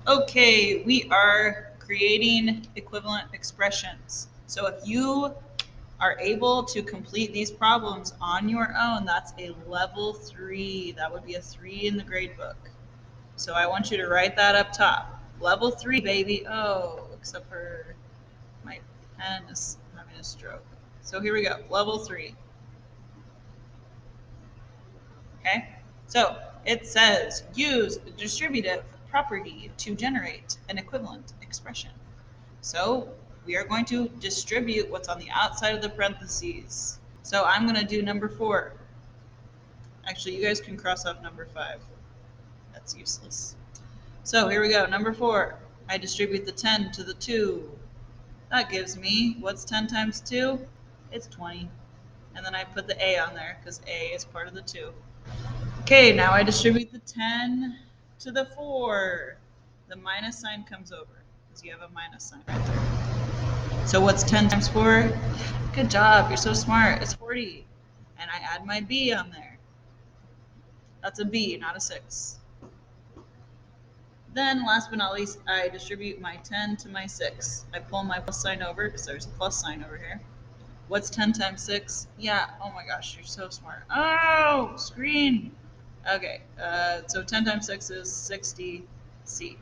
Okay, we are creating equivalent expressions. So if you are able to complete these problems on your own, that's a level 3. That would be a 3 in the grade book. So I want you to write that up top. Level 3, baby. Oh, except for my pen is having a stroke. So here we go. Level 3. Okay? So it says use distributive property to generate an equivalent expression. So we are going to distribute what's on the outside of the parentheses. So I'm going to do number 4. Actually, you guys can cross off number 5. That's useless. So here we go. Number 4. I distribute the 10 to the 2. That gives me, what's 10 times 2? It's 20. And then I put the A on there because A is part of the 2. Okay, now I distribute the 10 to the 4. The minus sign comes over because you have a minus sign right there. So what's 10 times 4? Good job, you're so smart. It's 40. And I add my B on there. That's a B, not a 6. Then, last but not least, I distribute my 10 to my 6. I pull my plus sign over because there's a plus sign over here. What's 10 times 6? Yeah, oh my gosh, you're so smart. Oh, screen. Okay, so 10 times 6 is 60C.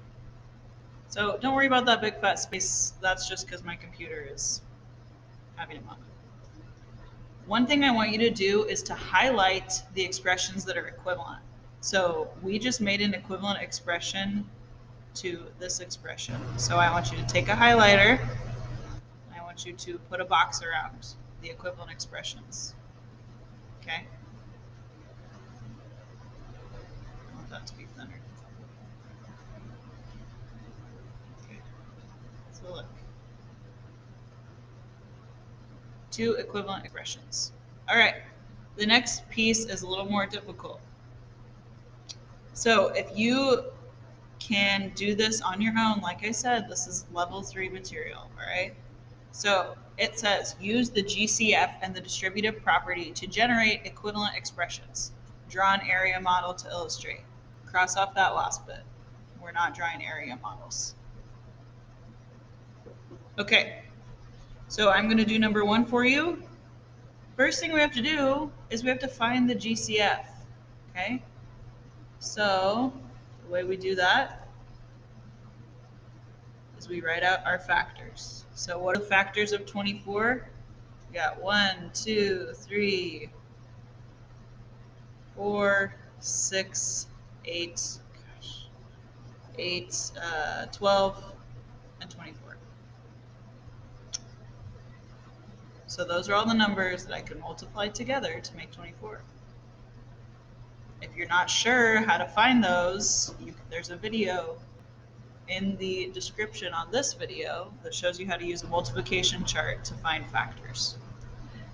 So don't worry about that big fat space. That's just because my computer is having a moment. One thing I want you to do is to highlight the expressions that are equivalent. So we just made an equivalent expression to this expression. So I want you to take a highlighter. I want you to put a box around the equivalent expressions. Okay? I want that to be thinner. Okay. So look. 2 equivalent expressions. All right. The next piece is a little more difficult. So if you can do this on your own, like I said, this is level 3 material, all right? So it says use the GCF and the distributive property to generate equivalent expressions. Draw an area model to illustrate. Cross off that last bit. We're not drawing area models. Okay, so I'm going to do number 1 for you. First thing we have to do is we have to find the GCF. Okay, so the way we do that is we write out our factors. So what are the factors of 24? We got 1, 2, 3, 4, 6, 8, 8, 12, and 24. So those are all the numbers that I can multiply together to make 24. If you're not sure how to find those, there's a video in the description on this video that shows you how to use a multiplication chart to find factors.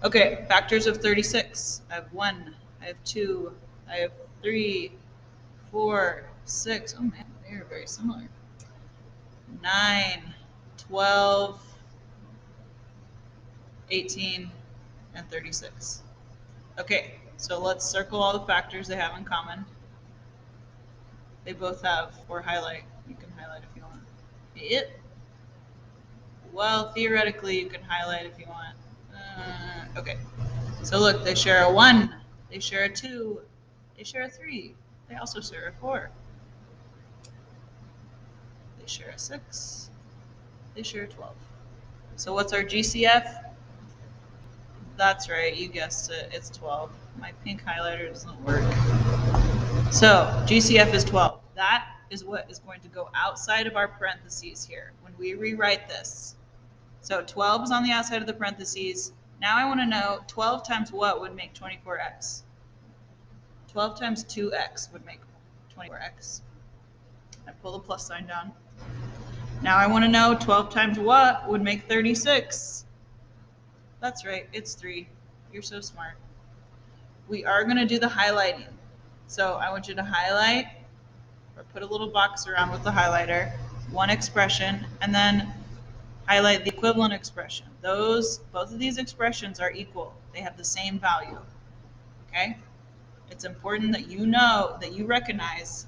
Okay, factors of 36. I have 1, I have 2, I have 3, 4, 6. Oh man, they are very similar. 9, 12, 18, and 36. Okay, so let's circle all the factors they have in common. They both have, or highlight. You can highlight if you want. It. Well, theoretically, you can highlight if you want. Okay. So look, they share a 1. They share a 2. They share a 3. They also share a 4. They share a 6. They share a 12. So what's our GCF? That's right, you guessed it. It's 12. My pink highlighter doesn't work. So GCF is 12. That is what is going to go outside of our parentheses here when we rewrite this. So 12 is on the outside of the parentheses. Now I want to know 12 times what would make 24x? 12 times 2x would make 24x. I pull the plus sign down. Now I want to know 12 times what would make 36? That's right, it's 3. You're so smart. We are going to do the highlighting. So I want you to highlight or put a little box around with the highlighter, one expression, and then highlight the equivalent expression. Both of these expressions are equal. They have the same value. Okay? It's important that you know, that you recognize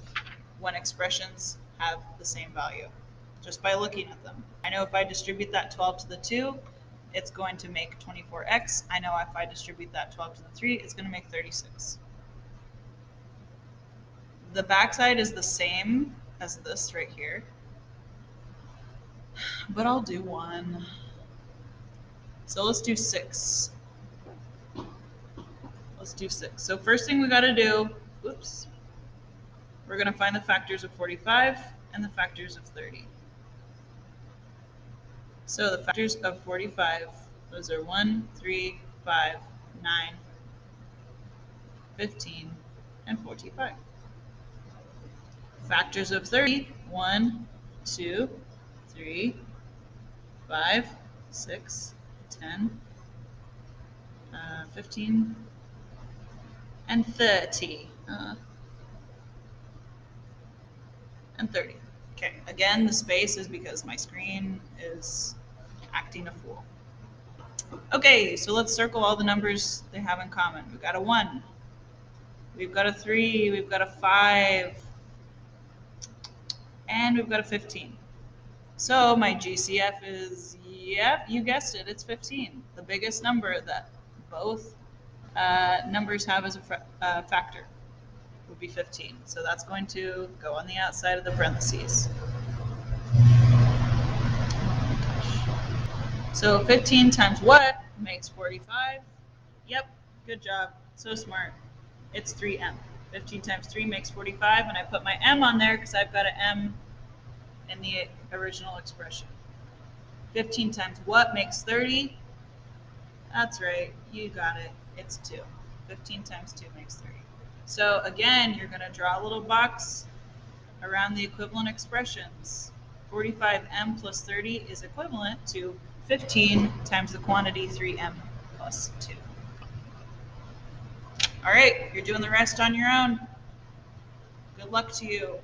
when expressions have the same value just by looking at them. I know if I distribute that 12 to the 2, it's going to make 24x. I know if I distribute that 12 to the 3, it's going to make 36. The backside is the same as this right here, but I'll do 1. So let's do 6. Let's do 6. So first thing we got to do, oops, we're going to find the factors of 45 and the factors of 30. So the factors of 45, those are 1, 3, 5, 9, 15, and 45. Factors of 30, 1, 2, 3, 5, 6, 10, 15, and 30. And 30. Okay, again, the space is because my screen is acting a fool. Okay, so let's circle all the numbers they have in common. We've got a 1, we've got a 3, we've got a 5, and we've got a 15. So my GCF is, yep, you guessed it, it's 15. The biggest number that both numbers have as a factor would be 15. So that's going to go on the outside of the parentheses. So 15 times what makes 45? Yep, good job. So smart. It's 3m. 15 times 3 makes 45, and I put my m on there because I've got an m in the original expression. 15 times what makes 30? That's right, you got it. It's 2. 15 times 2 makes 30. So again, you're going to draw a little box around the equivalent expressions. 45m plus 30 is equivalent to 15 times the quantity 3m plus 2. All right, you're doing the rest on your own. Good luck to you.